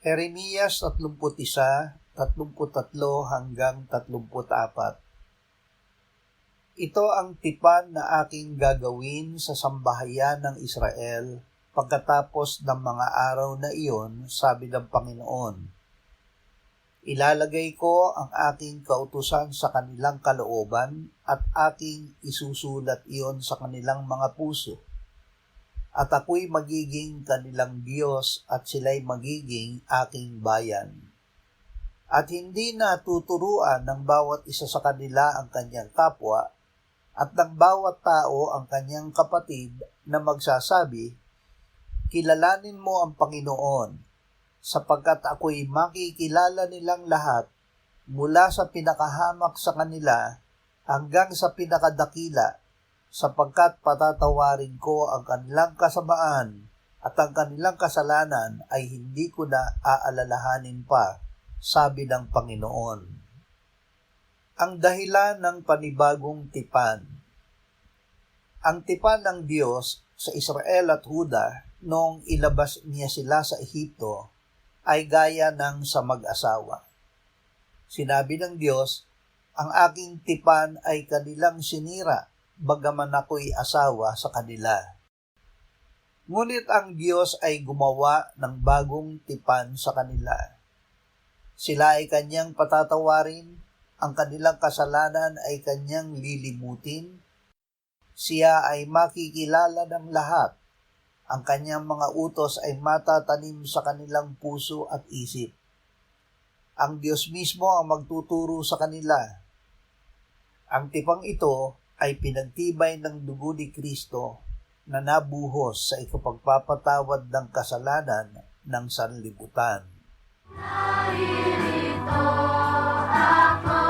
Jeremias 31, 33 hanggang 34. Ito ang tipan na aking gagawin sa sambahayan ng Israel pagkatapos ng mga araw na iyon, sabi ng Panginoon. Ilalagay ko ang aking kautusan sa kanilang kalooban at aking isusulat iyon sa kanilang mga puso. At ako'y magiging kanilang Diyos at sila'y magiging aking bayan. At hindi na tuturuan ng bawat isa sa kanila ang kanyang kapwa at ng bawat tao ang kanyang kapatid na magsasabi, kilalanin mo ang Panginoon, sapagkat ako'y makikilala nilang lahat mula sa pinakahamak sa kanila hanggang sa pinakadakila, sapagkat patatawarin ko ang kanilang kasamaan at ang kanilang kasalanan ay hindi ko na aalalahanin pa, sabi ng Panginoon. Ang dahilan ng panibagong tipan. Ang tipan ng Diyos sa Israel at Huda noong ilabas niya sila sa Ehipto ay gaya ng sa mag-asawa. Sinabi ng Diyos, ang aking tipan ay kanilang sinira, bagaman ako'y asawa sa kanila. Ngunit ang Diyos ay gumawa ng bagong tipan sa kanila. Sila ay kanyang patatawarin, ang kanilang kasalanan ay kanyang lilimutin, siya ay makikilala ng lahat, ang kanyang mga utos ay matatanim sa kanilang puso at isip. Ang Diyos mismo ang magtuturo sa kanila. Ang tipang ito ay pinagtibay ng dugo ni Kristo na nabuhos sa ikapagpapatawad ng kasalanan ng sanlibutan. Narito ako.